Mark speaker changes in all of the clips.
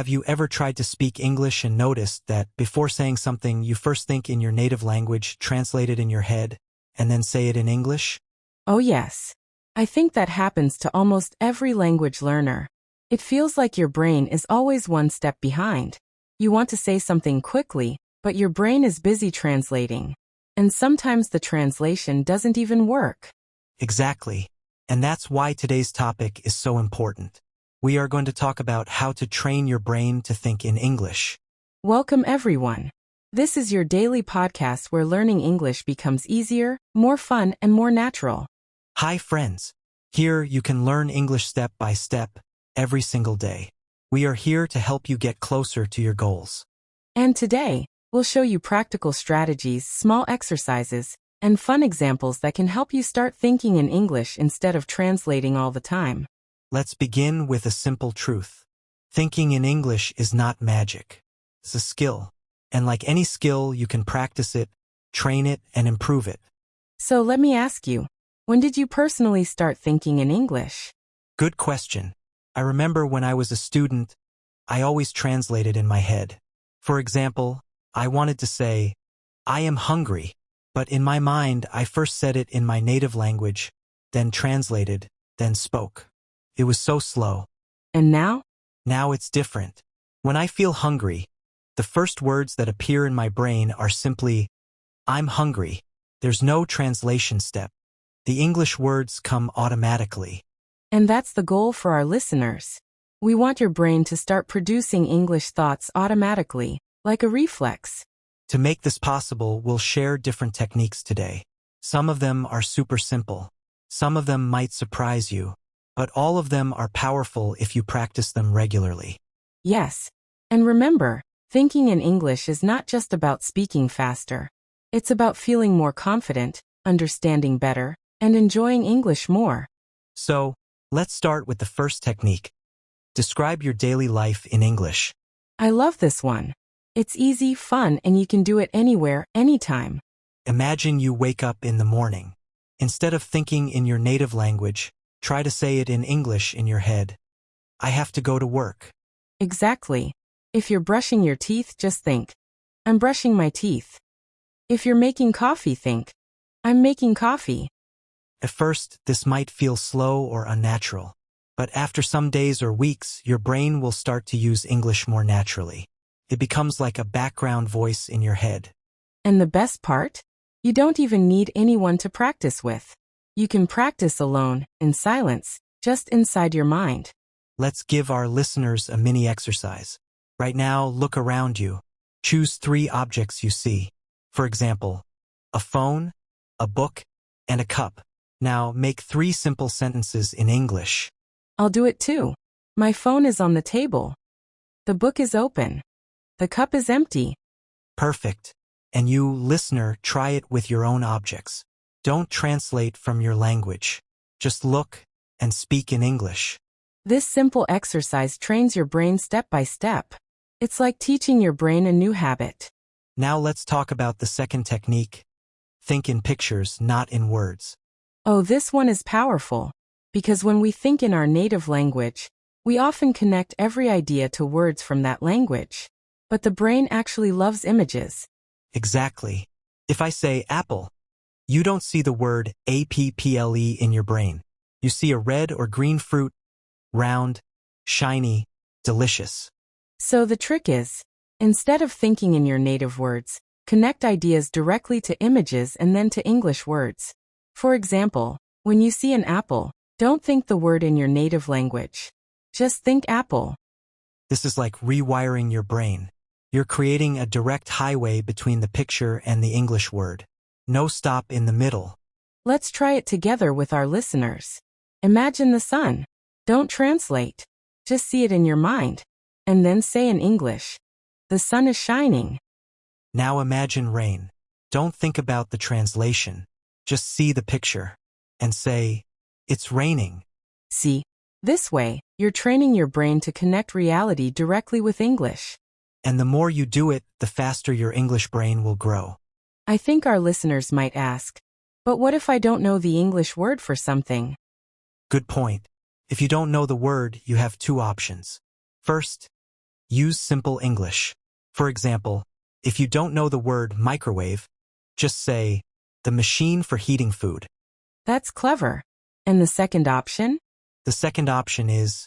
Speaker 1: Have you ever tried to speak English and noticed that before saying something you first think in your native language, translate it in your head, and then say it in English?
Speaker 2: Oh yes. I think that happens to almost every language learner. It feels like your brain is always one step behind. You want to say something quickly, but your brain is busy translating. And sometimes the translation doesn't even work.
Speaker 1: Exactly. And that's why today's topic is so important. We are going to talk about how to train your brain to think in English.
Speaker 2: Welcome everyone. This is your daily podcast where learning English becomes easier, more fun, and more natural.
Speaker 1: Hi friends. Here you can learn English step by step, every single day. We are here to help you get closer to your goals.
Speaker 2: And today, we'll show you practical strategies, small exercises, and fun examples that can help you start thinking in English instead of translating all the time.
Speaker 1: Let's begin with a simple truth. Thinking in English is not magic. It's a skill. And like any skill, you can practice it, train it, and improve it.
Speaker 2: So let me ask you, when did you personally start thinking in English?
Speaker 1: Good question. I remember when I was a student, I always translated in my head. For example, I wanted to say, I am hungry, but in my mind I first said it in my native language, then translated, then spoke. It was so slow.
Speaker 2: And now?
Speaker 1: Now it's different. When I feel hungry, the first words that appear in my brain are simply, I'm hungry. There's no translation step. The English words come automatically.
Speaker 2: And that's the goal for our listeners. We want your brain to start producing English thoughts automatically, like a reflex.
Speaker 1: To make this possible, we'll share different techniques today. Some of them are super simple. Some of them might surprise you. But all of them are powerful if you practice them regularly.
Speaker 2: Yes. And remember, thinking in English is not just about speaking faster. It's about feeling more confident, understanding better, and enjoying English more.
Speaker 1: So, let's start with the first technique. Describe your daily life in English.
Speaker 2: I love this one. It's easy, fun, and you can do it anywhere, anytime.
Speaker 1: Imagine you wake up in the morning. Instead of thinking in your native language, try to say it in English in your head. I have to go to work.
Speaker 2: Exactly. If you're brushing your teeth, just think, I'm brushing my teeth. If you're making coffee, think, I'm making coffee.
Speaker 1: At first, this might feel slow or unnatural. But after some days or weeks, your brain will start to use English more naturally. It becomes like a background voice in your head.
Speaker 2: And the best part? You don't even need anyone to practice with. You can practice alone, in silence, just inside your mind.
Speaker 1: Let's give our listeners a mini exercise. Right now, look around you. Choose 3 objects you see. For example, a phone, a book, and a cup. Now, make 3 simple sentences in English.
Speaker 2: I'll do it too. My phone is on the table. The book is open. The cup is empty.
Speaker 1: Perfect. And you, listener, try it with your own objects. Don't translate from your language. Just look and speak in English.
Speaker 2: This simple exercise trains your brain step by step. It's like teaching your brain a new habit.
Speaker 1: Now let's talk about the second technique. Think in pictures, not in words.
Speaker 2: Oh, this one is powerful. Because when we think in our native language, we often connect every idea to words from that language. But the brain actually loves images.
Speaker 1: Exactly. If I say apple, you don't see the word apple in your brain. You see a red or green fruit, round, shiny, delicious.
Speaker 2: So the trick is, instead of thinking in your native words, connect ideas directly to images and then to English words. For example, when you see an apple, don't think the word in your native language. Just think apple.
Speaker 1: This is like rewiring your brain. You're creating a direct highway between the picture and the English word. No stop in the middle.
Speaker 2: Let's try it together with our listeners. Imagine the sun. Don't translate. Just see it in your mind. And then say in English, the sun is shining.
Speaker 1: Now imagine rain. Don't think about the translation. Just see the picture. And say, it's raining.
Speaker 2: See? This way, you're training your brain to connect reality directly with English.
Speaker 1: And the more you do it, the faster your English brain will grow.
Speaker 2: I think our listeners might ask, but what if I don't know the English word for something?
Speaker 1: Good point. If you don't know the word, you have 2 options. First, Use simple English. For example, if you don't know the word microwave, just say, the machine for heating food.
Speaker 2: That's clever. And the second option?
Speaker 1: The second option is,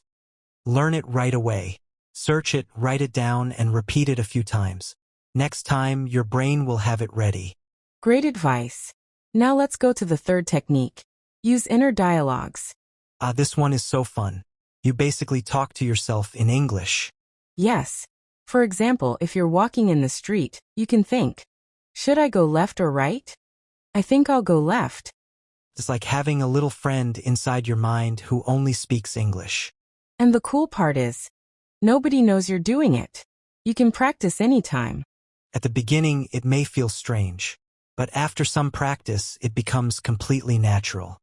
Speaker 1: learn it right away. Search it, write it down, and repeat it a few times. Next time, your brain will have it ready.
Speaker 2: Great advice. Now let's go to the third technique. Use inner dialogues.
Speaker 1: This one is so fun. You basically talk to yourself in English.
Speaker 2: Yes. For example, if you're walking in the street, you can think, should I go left or right? I think I'll go left.
Speaker 1: It's like having a little friend inside your mind who only speaks English.
Speaker 2: And the cool part is, nobody knows you're doing it. You can practice anytime.
Speaker 1: At the beginning, it may feel strange, but after some practice, it becomes completely natural.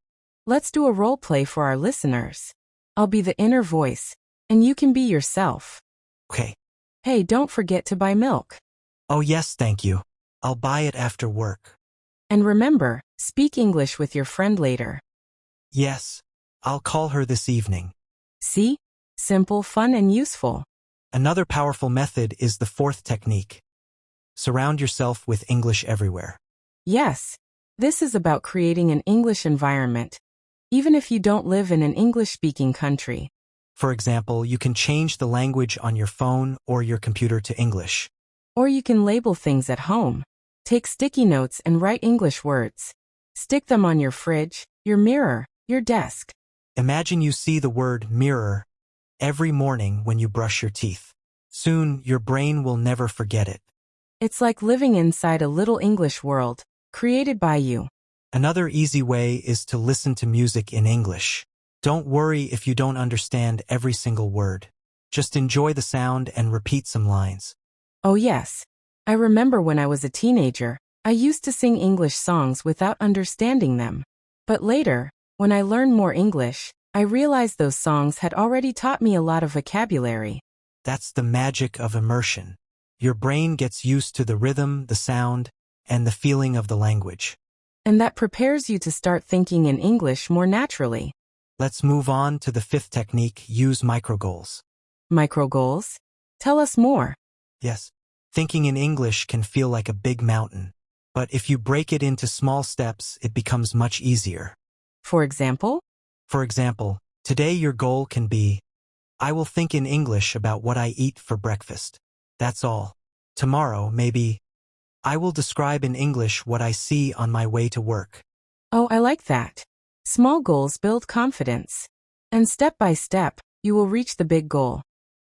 Speaker 2: Let's do a role play for our listeners. I'll be the inner voice, and you can be yourself.
Speaker 1: Okay.
Speaker 2: Hey, don't forget to buy milk.
Speaker 1: Oh yes, thank you. I'll buy it after work.
Speaker 2: And remember, speak English with your friend later.
Speaker 1: Yes, I'll call her this evening.
Speaker 2: See? Simple, fun, and useful.
Speaker 1: Another powerful method is the fourth technique. Surround yourself with English everywhere.
Speaker 2: Yes. This is about creating an English environment, even if you don't live in an English-speaking country.
Speaker 1: For example, you can change the language on your phone or your computer to English.
Speaker 2: Or you can label things at home. Take sticky notes and write English words. Stick them on your fridge, your mirror, your desk.
Speaker 1: Imagine you see the word mirror every morning when you brush your teeth. Soon, your brain will never forget it.
Speaker 2: It's like living inside a little English world, created by you.
Speaker 1: Another easy way is to listen to music in English. Don't worry if you don't understand every single word. Just enjoy the sound and repeat some lines.
Speaker 2: Oh yes. I remember when I was a teenager, I used to sing English songs without understanding them. But later, when I learned more English, I realized those songs had already taught me a lot of vocabulary.
Speaker 1: That's the magic of immersion. Your brain gets used to the rhythm, the sound, and the feeling of the language.
Speaker 2: And that prepares you to start thinking in English more naturally.
Speaker 1: Let's move on to the fifth technique, use microgoals.
Speaker 2: Microgoals? Tell us more.
Speaker 1: Yes, thinking in English can feel like a big mountain. But if you break it into small steps, it becomes much easier.
Speaker 2: For example?
Speaker 1: For example, today your goal can be, I will think in English about what I eat for breakfast. That's all. Tomorrow, maybe, I will describe in English what I see on my way to work.
Speaker 2: Oh, I like that. Small goals build confidence. And step by step, you will reach the big goal.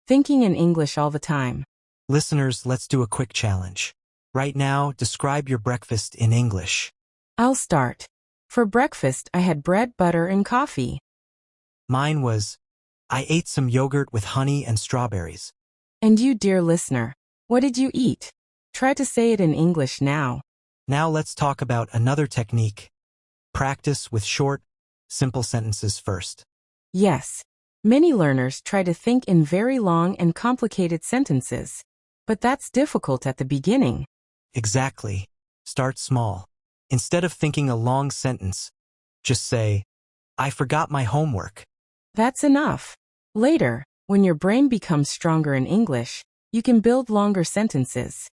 Speaker 2: Thinking in English all the time.
Speaker 1: Listeners, let's do a quick challenge. Right now, describe your breakfast in English.
Speaker 2: I'll start. For breakfast, I had bread, butter, and coffee.
Speaker 1: Mine was, I ate some yogurt with honey and strawberries.
Speaker 2: And you, dear listener, what did you eat? Try to say it in English now.
Speaker 1: Now let's talk about another technique. Practice with short, simple sentences first.
Speaker 2: Yes. Many learners try to think in very long and complicated sentences. But that's difficult at the beginning.
Speaker 1: Exactly. Start small. Instead of thinking a long sentence, just say, I forgot my homework.
Speaker 2: That's enough. Later, when your brain becomes stronger in English, you can build longer sentences.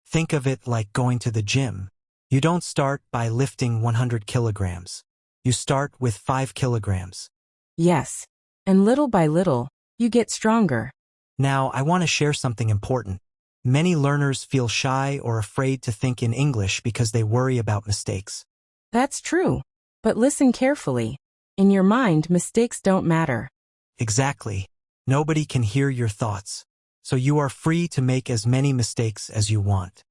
Speaker 1: Think of it like going to the gym. You don't start by lifting 100 kilograms. You start with 5 kilograms.
Speaker 2: Yes. And little by little, you get stronger.
Speaker 1: Now, I want to share something important. Many learners feel shy or afraid to think in English because they worry about mistakes.
Speaker 2: That's true. But listen carefully. In your mind, mistakes don't matter.
Speaker 1: Exactly. Nobody can hear your thoughts. So you are free to make as many mistakes as you want.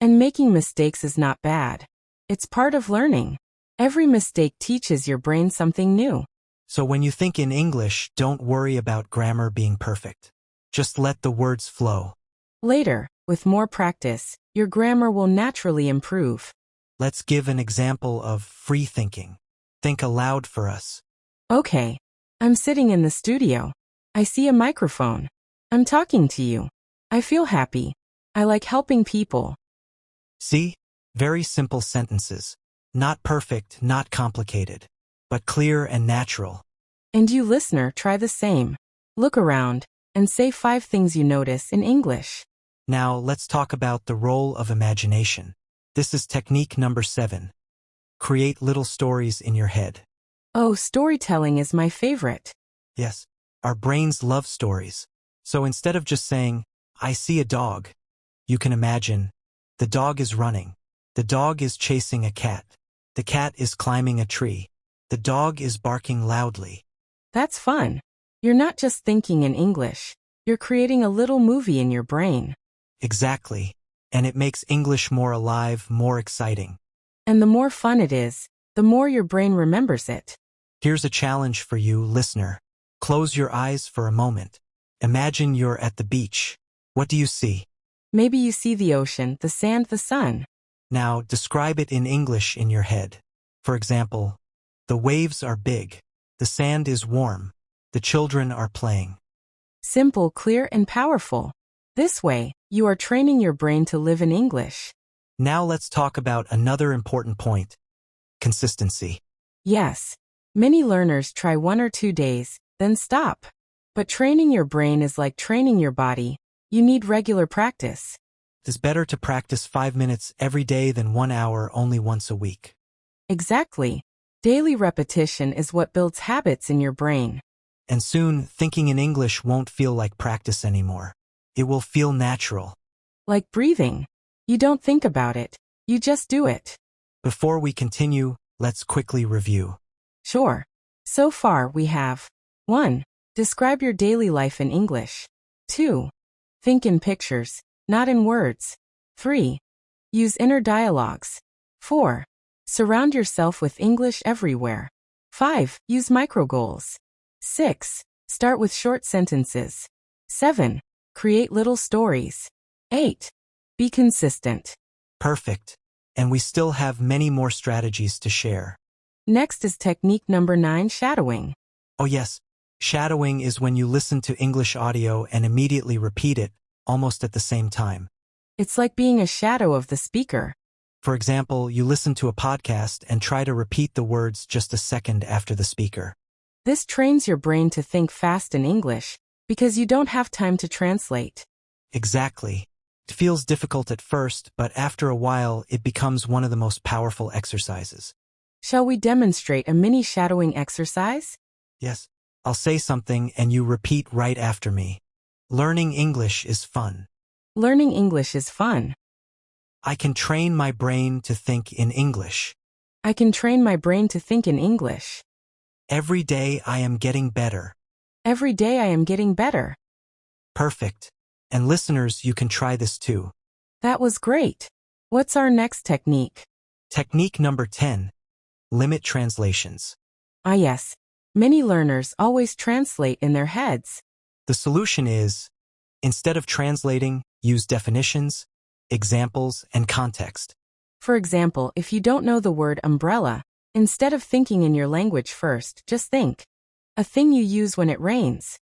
Speaker 2: And making mistakes is not bad. It's part of learning. Every mistake teaches your brain something new.
Speaker 1: So when you think in English, don't worry about grammar being perfect. Just let the words flow.
Speaker 2: Later, with more practice, your grammar will naturally improve.
Speaker 1: Let's give an example of free thinking. Think aloud for us.
Speaker 2: Okay. I'm sitting in the studio. I see a microphone. I'm talking to you. I feel happy. I like helping people.
Speaker 1: See? Very simple sentences. Not perfect, not complicated, but clear and natural.
Speaker 2: And you, listener, try the same. Look around. and say 5 things you notice in English.
Speaker 1: Now, let's talk about the role of imagination. This is technique number 7. Create little stories in your head.
Speaker 2: Oh, storytelling is my favorite.
Speaker 1: Yes, our brains love stories. So instead of just saying, I see a dog, you can imagine, the dog is running. The dog is chasing a cat. The cat is climbing a tree. The dog is barking loudly.
Speaker 2: That's fun. You're not just thinking in English. You're creating a little movie in your brain.
Speaker 1: Exactly. And it makes English more alive, more exciting.
Speaker 2: And the more fun it is, the more your brain remembers it.
Speaker 1: Here's a challenge for you, listener. Close your eyes for a moment. Imagine you're at the beach. What do you see?
Speaker 2: Maybe you see the ocean, the sand, the sun.
Speaker 1: Now, describe it in English in your head. For example, the waves are big. The sand is warm. The children are playing.
Speaker 2: Simple, clear, and powerful. This way, you are training your brain to live in English.
Speaker 1: Now let's talk about another important point. Consistency.
Speaker 2: Yes. Many learners try 1 or 2 days, then stop. But training your brain is like training your body. You need regular practice.
Speaker 1: It's better to practice 5 minutes every day than 1 hour only once a week.
Speaker 2: Exactly. Daily repetition is what builds habits in your brain.
Speaker 1: And soon, thinking in English won't feel like practice anymore. It will feel natural.
Speaker 2: Like breathing. You don't think about it. You just do it.
Speaker 1: Before we continue, let's quickly review.
Speaker 2: Sure. So far we have 1. Describe your daily life in English. 2. Think in pictures, not in words. 3. Use inner dialogues. 4. Surround yourself with English everywhere. 5. Use micro-goals. 6. Start with short sentences. 7. Create little stories. 8. Be consistent.
Speaker 1: Perfect. And we still have many more strategies to share.
Speaker 2: Next is technique number 9, shadowing.
Speaker 1: Oh yes, shadowing is when you listen to English audio and immediately repeat it, almost at the same time.
Speaker 2: It's like being a shadow of the speaker.
Speaker 1: For example, you listen to a podcast and try to repeat the words just a second after the speaker.
Speaker 2: This trains your brain to think fast in English, because you don't have time to translate.
Speaker 1: Exactly. It feels difficult at first, but after a while, it becomes one of the most powerful exercises.
Speaker 2: Shall we demonstrate a mini shadowing exercise?
Speaker 1: Yes. I'll say something and you repeat right after me. Learning English is fun.
Speaker 2: Learning English is fun.
Speaker 1: I can train my brain to think in English.
Speaker 2: I can train my brain to think in English.
Speaker 1: Every day I am getting better.
Speaker 2: Every day I am getting better.
Speaker 1: Perfect. And listeners, you can try this too.
Speaker 2: That was great. What's our next technique?
Speaker 1: Technique number 10. Limit translations.
Speaker 2: Ah yes. Many learners always translate in their heads.
Speaker 1: The solution is, instead of translating, use definitions, examples, and context.
Speaker 2: For example, if you don't know the word umbrella, instead of thinking in your language first, just think. A thing you use when it rains.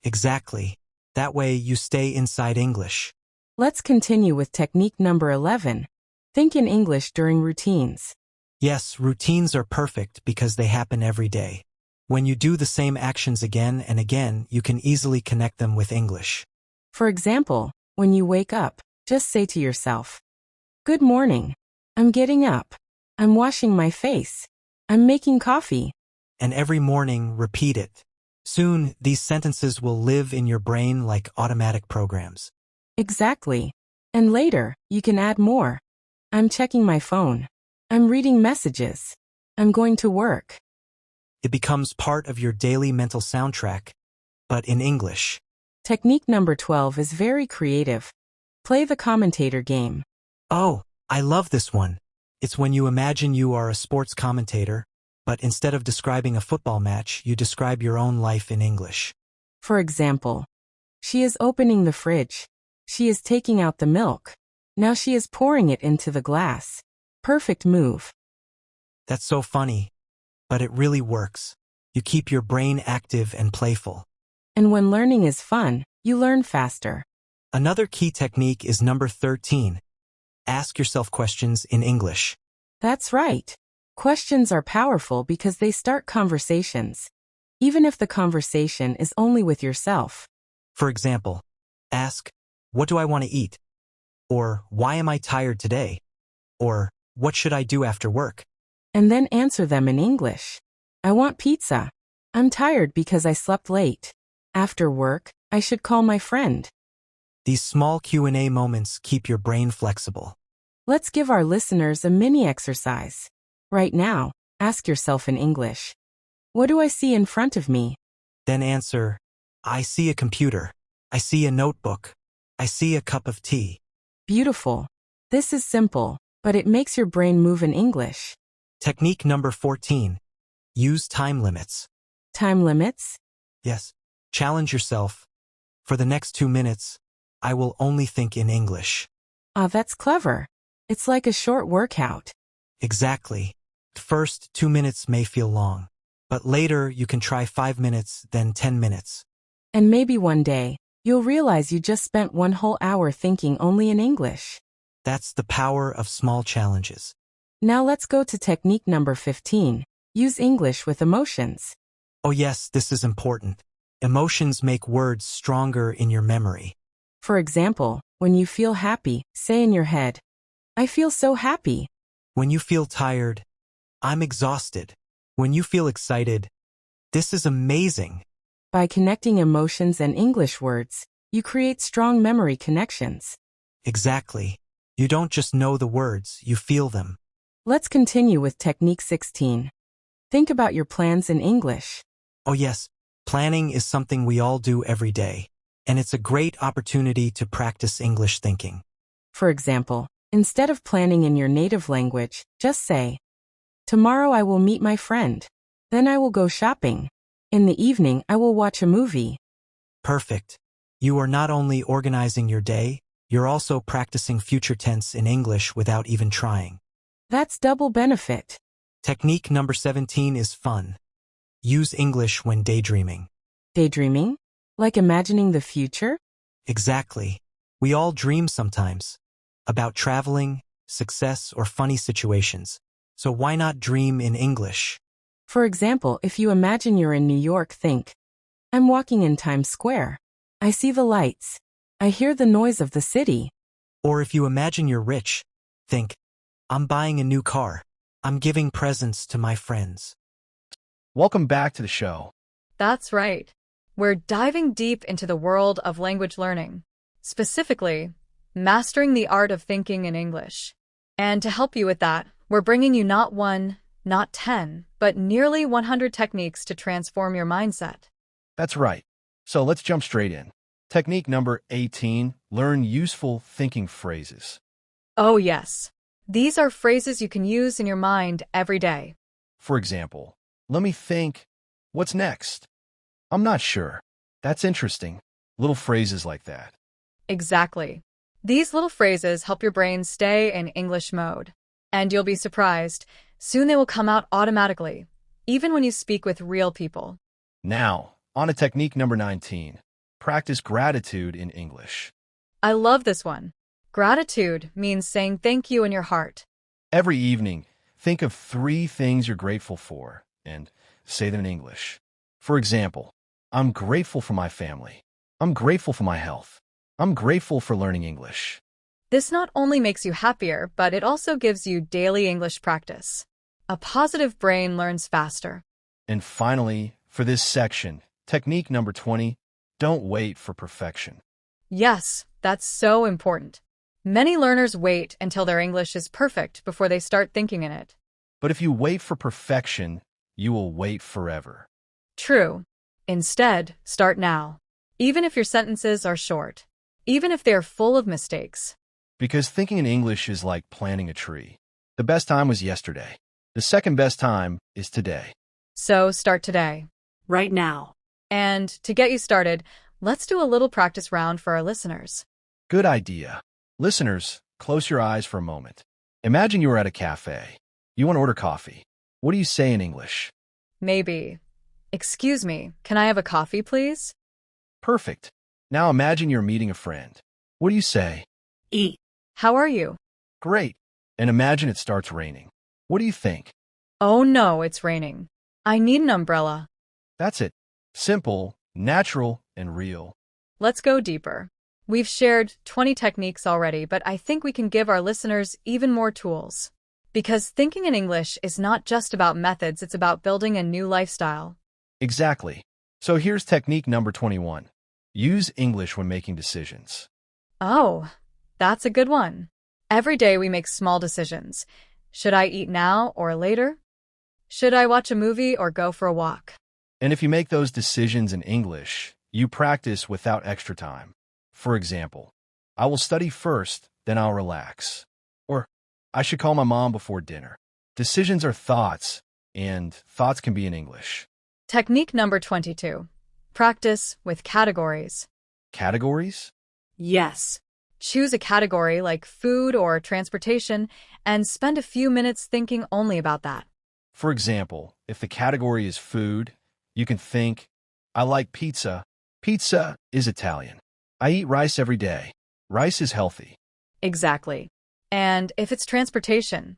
Speaker 1: Exactly. That way you stay inside English.
Speaker 2: Let's continue with technique number 11. Think in English during routines.
Speaker 1: Yes, routines are perfect because they happen every day. When you do the same actions again and again, you can easily connect them with English.
Speaker 2: For example, when you wake up, just say to yourself, "Good morning. I'm getting up. I'm washing my face. I'm making coffee."
Speaker 1: And every morning, repeat it. Soon, these sentences will live in your brain like automatic programs.
Speaker 2: Exactly. And later, you can add more. I'm checking my phone. I'm reading messages. I'm going to work.
Speaker 1: It becomes part of your daily mental soundtrack, but in English.
Speaker 2: Technique number 12 is very creative. Play the commentator game.
Speaker 1: Oh, I love this one. It's when you imagine you are a sports commentator, but instead of describing a football match, you describe your own life in English.
Speaker 2: For example, she is opening the fridge. She is taking out the milk. Now she is pouring it into the glass. Perfect move.
Speaker 1: That's so funny, but it really works. You keep your brain active and playful.
Speaker 2: And when learning is fun, you learn faster.
Speaker 1: Another key technique is number 13. Ask yourself questions in English.
Speaker 2: That's right. Questions are powerful because they start conversations. Even if the conversation is only with yourself.
Speaker 1: For example, ask, what do I want to eat? Or, why am I tired today? Or, what should I do after work?
Speaker 2: And then answer them in English. I want pizza. I'm tired because I slept late. After work, I should call my friend.
Speaker 1: These small Q&A moments keep your brain flexible.
Speaker 2: Let's give our listeners a mini exercise. Right now, ask yourself in English. What do I see in front of me?
Speaker 1: Then answer, I see a computer. I see a notebook. I see a cup of tea.
Speaker 2: Beautiful. This is simple, but it makes your brain move in English.
Speaker 1: Technique number 14. Use time limits.
Speaker 2: Time limits?
Speaker 1: Yes. Challenge yourself. For the next 2 minutes, I will only think in English.
Speaker 2: Ah, that's clever. It's like a short workout.
Speaker 1: Exactly. The first 2 minutes may feel long, but later you can try 5 minutes, then 10 minutes.
Speaker 2: And maybe one day, you'll realize you just spent 1 whole hour thinking only in English.
Speaker 1: That's the power of small challenges.
Speaker 2: Now let's go to technique number 15. Use English with emotions.
Speaker 1: Oh yes, this is important. Emotions make words stronger in your memory.
Speaker 2: For example, when you feel happy, say in your head, I feel so happy.
Speaker 1: When you feel tired, I'm exhausted. When you feel excited, this is amazing.
Speaker 2: By connecting emotions and English words, you create strong memory connections.
Speaker 1: Exactly. You don't just know the words, you feel them.
Speaker 2: Let's continue with technique 16. Think about your plans in English.
Speaker 1: Oh yes, planning is something we all do every day, and it's a great opportunity to practice English thinking.
Speaker 2: For example, instead of planning in your native language, just say, tomorrow I will meet my friend. Then I will go shopping. In the evening, I will watch a movie.
Speaker 1: Perfect. You are not only organizing your day, you're also practicing future tense in English without even trying.
Speaker 2: That's double benefit.
Speaker 1: Technique number 17 is fun. Use English when daydreaming.
Speaker 2: Daydreaming? Like imagining the future?
Speaker 1: Exactly. We all dream sometimes. About traveling, success, or funny situations. So why not dream in English?
Speaker 2: For example, if you imagine you're in New York, think, I'm walking in Times Square. I see the lights. I hear the noise of the city.
Speaker 1: Or if you imagine you're rich, think, I'm buying a new car. I'm giving presents to my friends.
Speaker 3: Welcome back to the show.
Speaker 4: That's right. We're diving deep into the world of language learning, specifically, mastering the art of thinking in English. And to help you with that, we're bringing you not 1, not 10, but nearly 100 techniques to transform your mindset.
Speaker 3: That's right. So let's jump straight in. Technique number 18, learn useful thinking phrases.
Speaker 4: Oh yes. These are phrases you can use in your mind every day.
Speaker 3: For example, let me think, what's next? I'm not sure. That's interesting. Little phrases like that.
Speaker 4: Exactly. These little phrases help your brain stay in English mode. And you'll be surprised, soon they will come out automatically, even when you speak with real people.
Speaker 3: Now, on to technique number 19, practice gratitude in English.
Speaker 4: I love this one. Gratitude means saying thank you in your heart.
Speaker 3: Every evening, think of 3 things you're grateful for and say them in English. For example, I'm grateful for my family. I'm grateful for my health. I'm grateful for learning English.
Speaker 4: This not only makes you happier, but it also gives you daily English practice. A positive brain learns faster.
Speaker 3: And finally, for this section, technique number 20, don't wait for perfection.
Speaker 4: Yes, that's so important. Many learners wait until their English is perfect before they start thinking in it.
Speaker 3: But if you wait for perfection, you will wait forever.
Speaker 4: True. Instead, start now. Even if your sentences are short. Even if they're full of mistakes.
Speaker 3: Because thinking in English is like planting a tree. The best time was yesterday. The second best time is today.
Speaker 4: So start today.
Speaker 5: Right now.
Speaker 4: And to get you started, let's do a little practice round for our listeners.
Speaker 3: Good idea. Listeners, close your eyes for a moment. Imagine you are at a cafe. You want to order coffee. What do you say in English?
Speaker 4: Maybe. Excuse me, can I have a coffee, please?
Speaker 3: Perfect. Now imagine you're meeting a friend. What do you say?
Speaker 5: E.
Speaker 4: How are you?
Speaker 3: Great. And imagine it starts raining. What do you think?
Speaker 4: Oh no, it's raining. I need an umbrella.
Speaker 3: That's it. Simple, natural, and real.
Speaker 4: Let's go deeper. We've shared 20 techniques already, but I think we can give our listeners even more tools. Because thinking in English is not just about methods, it's about building a new lifestyle.
Speaker 3: Exactly. So here's technique number 21. Use English when making decisions.
Speaker 4: Oh, that's a good one. Every day we make small decisions. Should I eat now or later? Should I watch a movie or go for a walk?
Speaker 3: And if you make those decisions in English, you practice without extra time. For example, I will study first, then I'll relax. Or, I should call my mom before dinner. Decisions are thoughts, and thoughts can be in English.
Speaker 4: Technique number 22. Practice with categories.
Speaker 3: Categories?
Speaker 4: Yes. Choose a category like food or transportation and spend a few minutes thinking only about that.
Speaker 3: For example, if the category is food, you can think, I like pizza. Pizza is Italian. I eat rice every day. Rice is healthy.
Speaker 4: Exactly. And if it's transportation,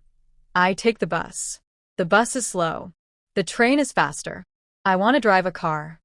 Speaker 4: I take the bus. The bus is slow. The train is faster. I want to drive a car.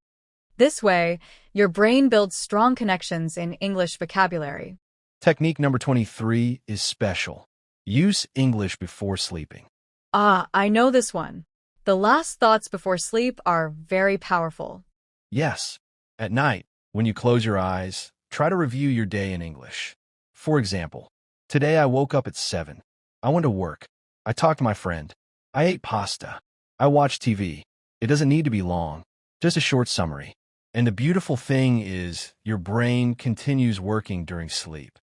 Speaker 4: This way, your brain builds strong connections in English vocabulary.
Speaker 3: Technique number 23 is special. Use English before sleeping.
Speaker 4: Ah, I know this one. The last thoughts before sleep are very powerful.
Speaker 3: Yes. At night, when you close your eyes, try to review your day in English. For example, today I woke up at 7. I went to work. I talked to my friend. I ate pasta. I watched TV. It doesn't need to be long, just a short summary. And the beautiful thing is, your brain continues working during sleep.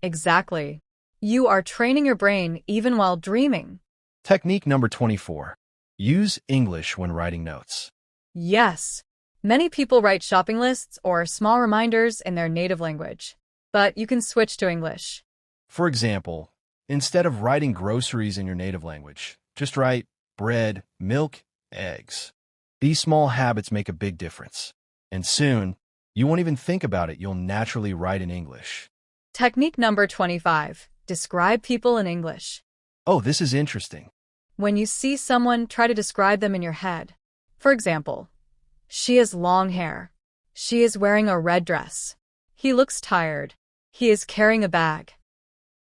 Speaker 4: Exactly. You are training your brain even while dreaming.
Speaker 3: Technique number 24. Use English when writing notes.
Speaker 4: Yes. Many people write shopping lists or small reminders in their native language, but you can switch to English.
Speaker 3: For example, instead of writing groceries in your native language, just write bread, milk, eggs. These small habits make a big difference. And soon, you won't even think about it, you'll naturally write in English.
Speaker 4: Technique number 25. Describe people in English.
Speaker 3: Oh, this is interesting.
Speaker 4: When you see someone, try to describe them in your head. For example, she has long hair. She is wearing a red dress. He looks tired. He is carrying a bag.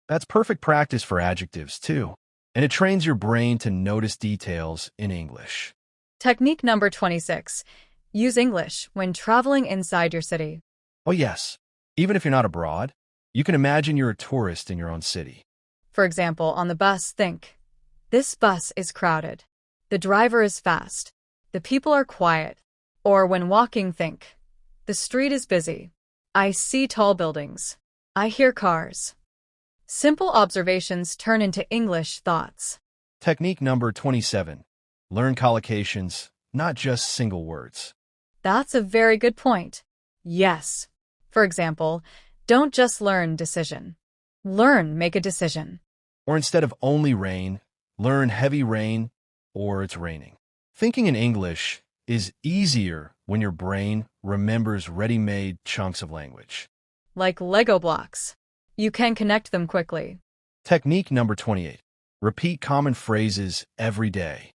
Speaker 3: That's perfect practice for adjectives, too. And it trains your brain to notice details in English.
Speaker 4: Technique number 26. Use English when traveling inside your city.
Speaker 3: Oh, yes. Even if you're not abroad, you can imagine you're a tourist in your own city.
Speaker 4: For example, on the bus, think, this bus is crowded. The driver is fast. The people are quiet. Or when walking, think, the street is busy. I see tall buildings. I hear cars. Simple observations turn into English thoughts.
Speaker 3: Technique number 27. Learn collocations, not just single words.
Speaker 4: That's a very good point. Yes. For example, don't just learn decision. Learn make a decision.
Speaker 3: Or instead of only rain, learn heavy rain or it's raining. Thinking in English is easier when your brain remembers ready-made chunks of language.
Speaker 4: Like Lego blocks. You can connect them quickly.
Speaker 3: Technique number 28. Repeat common phrases every day.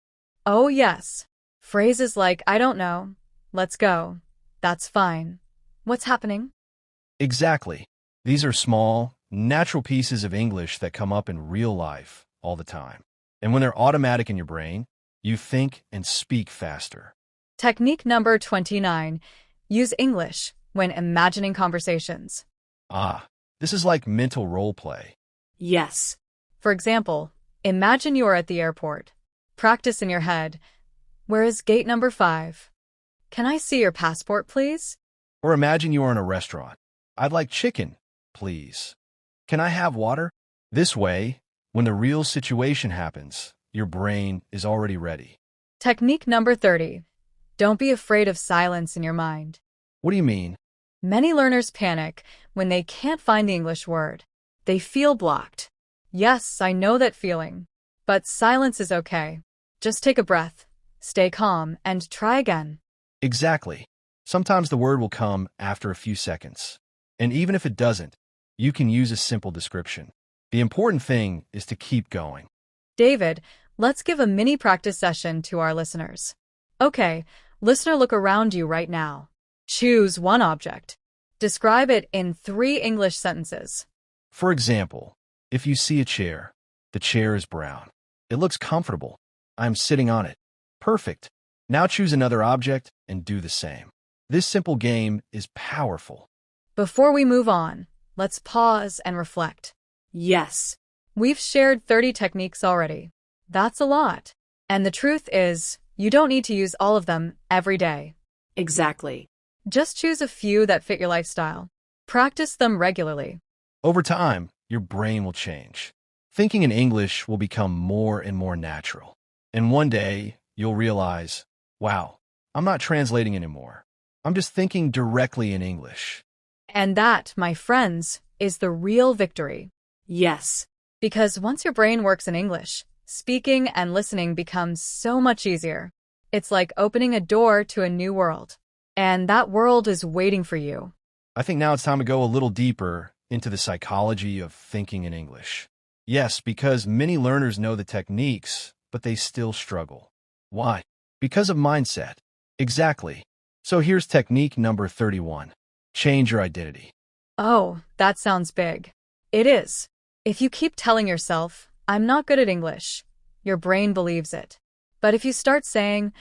Speaker 4: Oh, yes. Phrases like, I don't know. Let's go. That's fine. What's happening?
Speaker 3: Exactly. These are small, natural pieces of English that come up in real life all the time. And when they're automatic in your brain, you think and speak faster.
Speaker 4: Technique number 29. Use English when imagining conversations.
Speaker 3: Ah, this is like mental role play.
Speaker 4: Yes. For example, imagine you are at the airport. Practice in your head. Where is gate number 5? Can I see your passport, please?
Speaker 3: Or imagine you are in a restaurant. I'd like chicken, please. Can I have water? This way, when the real situation happens, your brain is already ready.
Speaker 4: Technique number 30. Don't be afraid of silence in your mind.
Speaker 3: What do you mean?
Speaker 4: Many learners panic when they can't find the English word. They feel blocked. Yes, I know that feeling. But silence is okay. Just take a breath, stay calm, and try again.
Speaker 3: Exactly. Sometimes the word will come after a few seconds. And even if it doesn't, you can use a simple description. The important thing is to keep going.
Speaker 4: David, let's give a mini practice session to our listeners. Okay, listener, look around you right now. Choose one object. Describe it in 3 English sentences.
Speaker 3: For example, if you see a chair, the chair is brown. It looks comfortable. I'm sitting on it. Perfect. Now choose another object and do the same. This simple game is powerful.
Speaker 4: Before we move on, let's pause and reflect.
Speaker 2: Yes.
Speaker 4: We've shared 30 techniques already. That's a lot. And the truth is, you don't need to use all of them every day.
Speaker 2: Exactly.
Speaker 4: Just choose a few that fit your lifestyle. Practice them regularly.
Speaker 3: Over time, your brain will change. Thinking in English will become more and more natural. And one day, you'll realize, wow, I'm not translating anymore. I'm just thinking directly in English.
Speaker 4: And that, my friends, is the real victory.
Speaker 2: Yes.
Speaker 4: Because once your brain works in English, speaking and listening becomes so much easier. It's like opening a door to a new world. And that world is waiting for you.
Speaker 3: I think now it's time to go a little deeper into the psychology of thinking in English. Yes, because many learners know the techniques, but they still struggle. Why? Because of mindset. Exactly. So here's technique number 31. Change your identity.
Speaker 4: Oh, that sounds big. It is. If you keep telling yourself, I'm not good at English, your brain believes it. But if you start saying,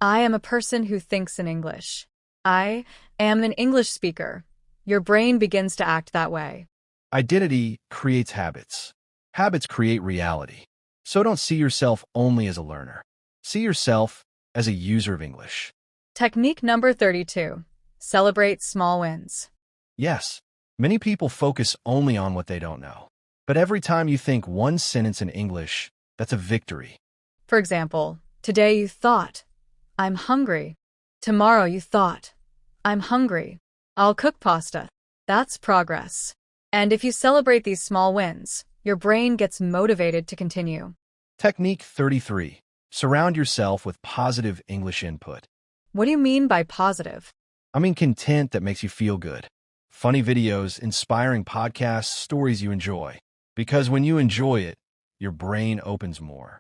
Speaker 4: I am a person who thinks in English, I am an English speaker, your brain begins to act that way.
Speaker 3: Identity creates habits. Habits create reality. So don't see yourself only as a learner. See yourself as a user of English.
Speaker 4: Technique number 32. Celebrate small wins.
Speaker 3: Yes, many people focus only on what they don't know. But every time you think one sentence in English, that's a victory.
Speaker 4: For example, today you thought, I'm hungry. Tomorrow you thought, I'm hungry. I'll cook pasta. That's progress. And if you celebrate these small wins, your brain gets motivated to continue.
Speaker 3: Technique 33. Surround yourself with positive English input.
Speaker 4: What do you mean by positive?
Speaker 3: I mean content that makes you feel good. Funny videos, inspiring podcasts, stories you enjoy. Because when you enjoy it, your brain opens more.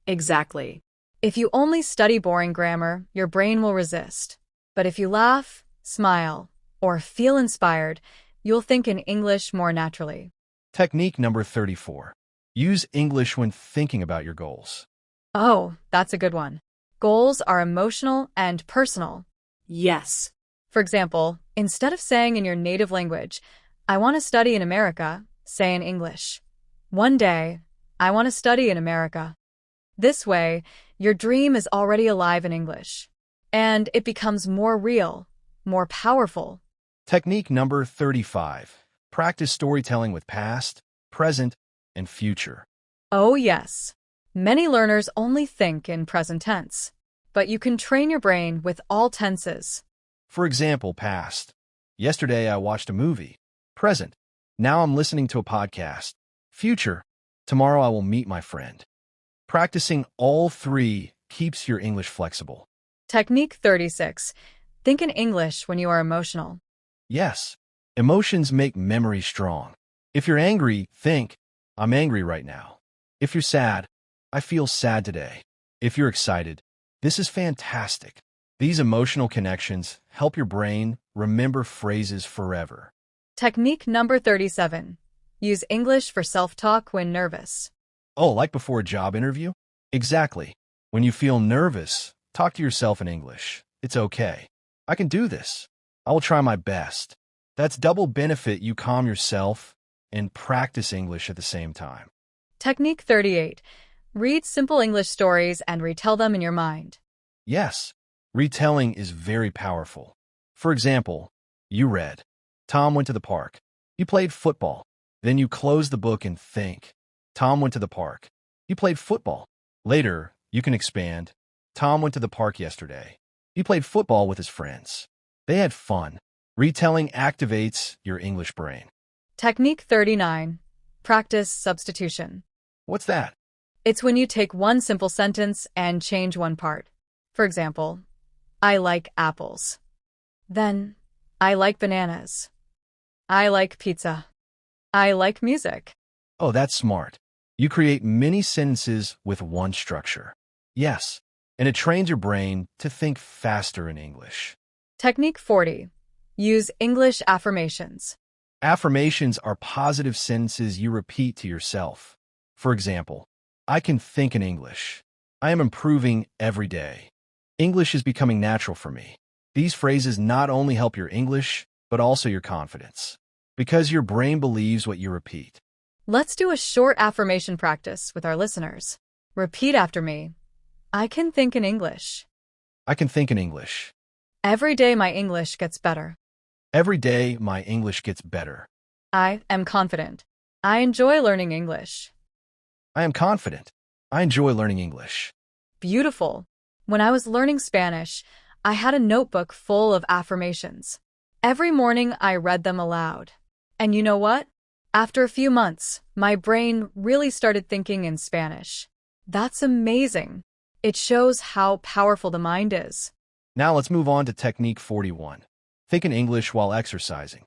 Speaker 2: Exactly.
Speaker 4: If you only study boring grammar, your brain will resist. But if you laugh, smile, or feel inspired, you'll think in English more naturally.
Speaker 3: Technique number 34. Use English when thinking about your goals.
Speaker 4: Oh, that's a good one. Goals are emotional and personal.
Speaker 2: Yes.
Speaker 4: For example, instead of saying in your native language, I want to study in America, say in English, one day, I want to study in America. This way, your dream is already alive in English. And it becomes more real, more powerful.
Speaker 3: Technique number 35. Practice storytelling with past, present, and future.
Speaker 4: Oh yes. Many learners only think in present tense. But you can train your brain with all tenses.
Speaker 3: For example, past. Yesterday I watched a movie. Present. Now I'm listening to a podcast. Future. Tomorrow I will meet my friend. Practicing all 3 keeps your English flexible.
Speaker 4: Technique 36. Think in English when you are emotional.
Speaker 3: Yes, emotions make memory strong. If you're angry, think, I'm angry right now. If you're sad, I feel sad today. If you're excited, this is fantastic. These emotional connections help your brain remember phrases forever.
Speaker 4: Technique number 37. Use English for self-talk when nervous.
Speaker 3: Oh, like before a job interview? Exactly. When you feel nervous, talk to yourself in English. It's okay. I can do this. I will try my best. That's double benefit. You calm yourself and practice English at the same time.
Speaker 4: Technique 38. Read simple English stories and retell them in your mind.
Speaker 3: Yes, retelling is very powerful. For example, you read, Tom went to the park. You played football. Then you close the book and think, Tom went to the park. You played football. Later, you can expand, Tom went to the park yesterday. He played football with his friends. They had fun. Retelling activates your English brain.
Speaker 4: Technique 39. Practice substitution.
Speaker 3: What's that?
Speaker 4: It's when you take one simple sentence and change one part. For example, I like apples. Then, I like bananas. I like pizza. I like music.
Speaker 3: Oh, that's smart. You create many sentences with one structure. Yes, and it trains your brain to think faster in English.
Speaker 4: Technique 40. Use English affirmations.
Speaker 3: Affirmations are positive sentences you repeat to yourself. For example, I can think in English. I am improving every day. English is becoming natural for me. These phrases not only help your English, but also your confidence, because your brain believes what you repeat.
Speaker 4: Let's do a short affirmation practice with our listeners. Repeat after me. I can think in English.
Speaker 3: I can think in English.
Speaker 4: Every day my English gets better.
Speaker 3: Every day, my English gets better.
Speaker 4: I am confident. I enjoy learning English.
Speaker 3: I am confident. I enjoy learning English.
Speaker 4: Beautiful. When I was learning Spanish, I had a notebook full of affirmations. Every morning I read them aloud. And you know what? After a few months, my brain really started thinking in Spanish. That's amazing. It shows how powerful the mind is.
Speaker 3: Now let's move on to technique 41. Think in English while exercising.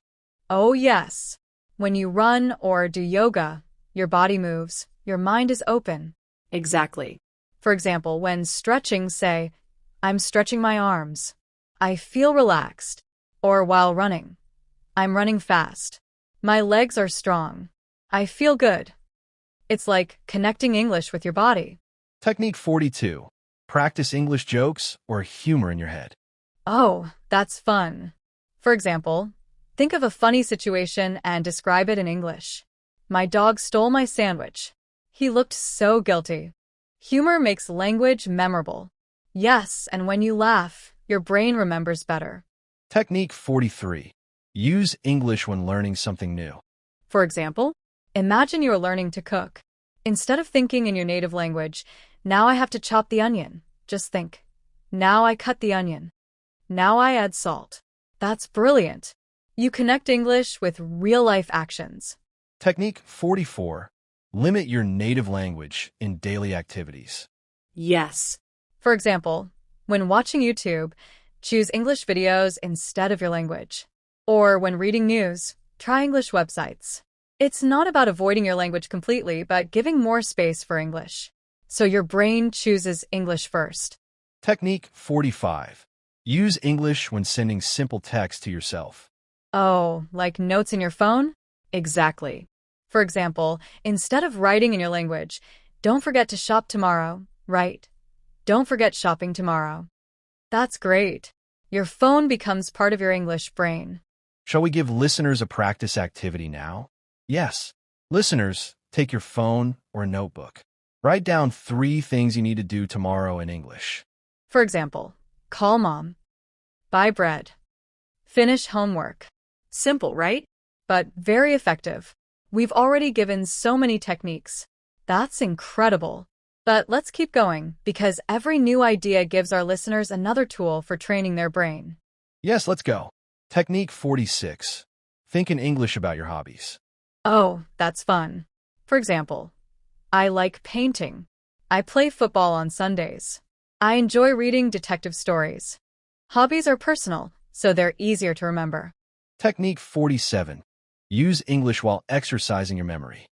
Speaker 4: Oh yes. When you run or do yoga, your body moves, your mind is open.
Speaker 2: Exactly.
Speaker 4: For example, when stretching, say, I'm stretching my arms. I feel relaxed. Or while running, I'm running fast. My legs are strong. I feel good. It's like connecting English with your body.
Speaker 3: Technique 42. Practice English jokes or humor in your head.
Speaker 4: Oh, that's fun. For example, think of a funny situation and describe it in English. My dog stole my sandwich. He looked so guilty. Humor makes language memorable. Yes, and when you laugh, your brain remembers better.
Speaker 3: Technique 43. Use English when learning something new.
Speaker 4: For example, imagine you are learning to cook. Instead of thinking in your native language, now I have to chop the onion. Just think. Now I cut the onion. Now I add salt. That's brilliant. You connect English with real-life actions.
Speaker 3: Technique 44. Limit your native language in daily activities.
Speaker 2: Yes.
Speaker 4: For example, when watching YouTube, choose English videos instead of your language. Or when reading news, try English websites. It's not about avoiding your language completely, but giving more space for English. So your brain chooses English first.
Speaker 3: Technique 45. Use English when sending simple text to yourself.
Speaker 4: Oh, like notes in your phone? Exactly. For example, instead of writing in your language, don't forget to shop tomorrow, write, don't forget shopping tomorrow. That's great. Your phone becomes part of your English brain.
Speaker 3: Shall we give listeners a practice activity now? Yes. Listeners, take your phone or notebook. Write down 3 things you need to do tomorrow in English.
Speaker 4: For example, call mom, buy bread, finish homework. Simple, right? But very effective. We've already given so many techniques. That's incredible. But let's keep going, because every new idea gives our listeners another tool for training their brain.
Speaker 3: Yes, let's go. Technique 46. Think in English about your hobbies.
Speaker 4: Oh, that's fun. For example, I like painting. I play football on Sundays. I enjoy reading detective stories. Hobbies are personal, so they're easier to remember.
Speaker 3: Technique 47. Use English while exercising your memory.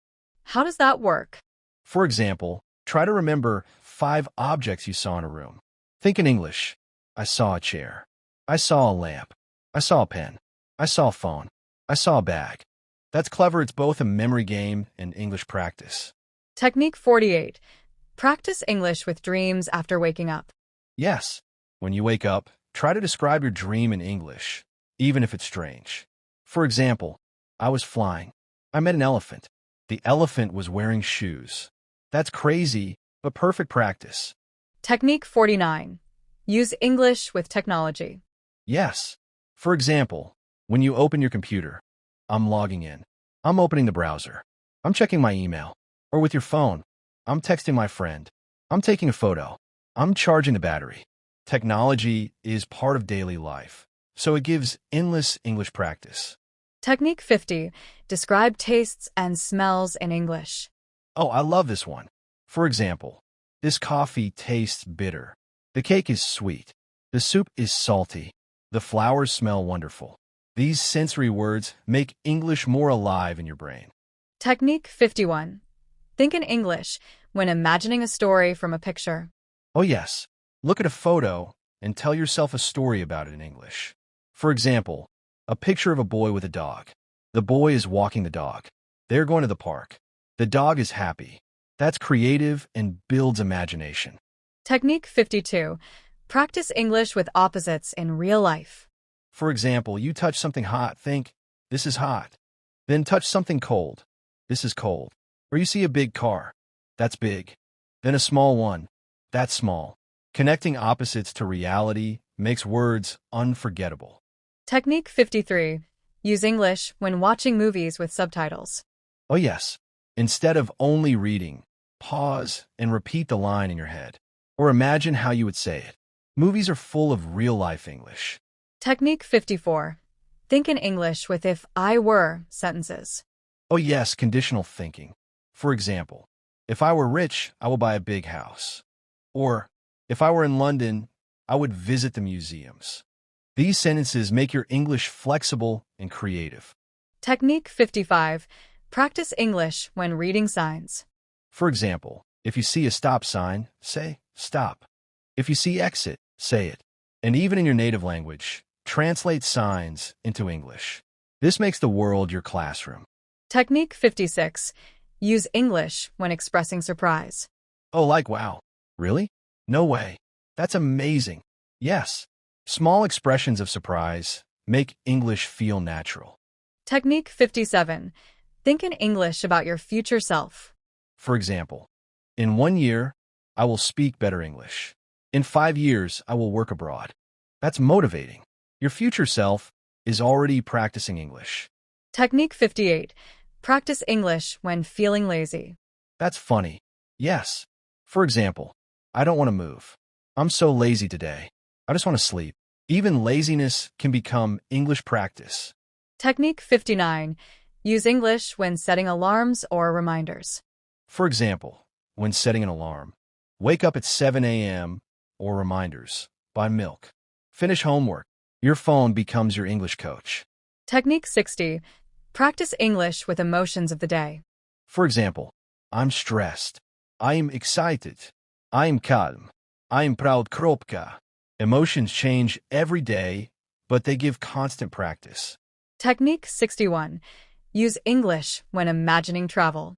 Speaker 4: How does that work?
Speaker 3: For example, try to remember 5 objects you saw in a room. Think in English. I saw a chair. I saw a lamp. I saw a pen. I saw a phone. I saw a bag. That's clever. It's both a memory game and English practice.
Speaker 4: Technique 48. Practice English with dreams after waking up.
Speaker 3: Yes. When you wake up, try to describe your dream in English, even if it's strange. For example, I was flying. I met an elephant. The elephant was wearing shoes. That's crazy, but perfect practice.
Speaker 4: Technique 49. Use English with technology.
Speaker 3: Yes. For example, when you open your computer, I'm logging in. I'm opening the browser. I'm checking my email. Or with your phone, I'm texting my friend. I'm taking a photo. I'm charging the battery. Technology is part of daily life, so it gives endless English practice.
Speaker 4: Technique 50. Describe tastes and smells in English.
Speaker 3: Oh, I love this one. For example, this coffee tastes bitter. The cake is sweet. The soup is salty. The flowers smell wonderful. These sensory words make English more alive in your brain.
Speaker 4: Technique 51. Think in English when imagining a story from a picture.
Speaker 3: Oh yes, look at a photo and tell yourself a story about it in English. For example, A picture of a boy with a dog. The boy is walking the dog. They're going to the park. The dog is happy. That's creative and builds imagination.
Speaker 4: Technique 52. Practice English with opposites in real life.
Speaker 3: For example, you touch something hot, think, this is hot. Then touch something cold. This is cold. Or you see a big car. That's big. Then a small one. That's small. Connecting opposites to reality makes words unforgettable.
Speaker 4: Technique 53. Use English when watching movies with subtitles.
Speaker 3: Oh yes. Instead of only reading, pause and repeat the line in your head. Or imagine how you would say it. Movies are full of real-life English.
Speaker 4: Technique 54. Think in English with if I were sentences.
Speaker 3: Oh yes, conditional thinking. For example, if I were rich, I will buy a big house. Or, if I were in London, I would visit the museums. These sentences make your English flexible and creative.
Speaker 4: Technique 55. Practice English when reading signs.
Speaker 3: For example, if you see a stop sign, say, stop. If you see exit, say it. And even in your native language, translate signs into English. This makes the world your classroom.
Speaker 4: Technique 56. Use English when expressing surprise.
Speaker 3: Oh, like wow. Really? No way. That's amazing. Yes. Small expressions of surprise make English feel natural.
Speaker 4: Technique 57. Think in English about your future self.
Speaker 3: For example, in 1 year, I will speak better English. In 5 years, I will work abroad. That's motivating. Your future self is already practicing English.
Speaker 4: Technique 58. Practice English when feeling lazy.
Speaker 3: That's funny. Yes. For example, I don't want to move. I'm so lazy today. I just want to sleep. Even laziness can become English practice.
Speaker 4: Technique 59. Use English when setting alarms or reminders.
Speaker 3: For example, when setting an alarm, wake up at 7 a.m. or reminders, buy milk. Finish homework. Your phone becomes your English coach.
Speaker 4: Technique 60. Practice English with emotions of the day.
Speaker 3: For example, I'm stressed. I am excited. I am calm. I am proud. Kropka. Emotions change every day, but they give constant practice.
Speaker 4: Technique 61. Use English when imagining travel.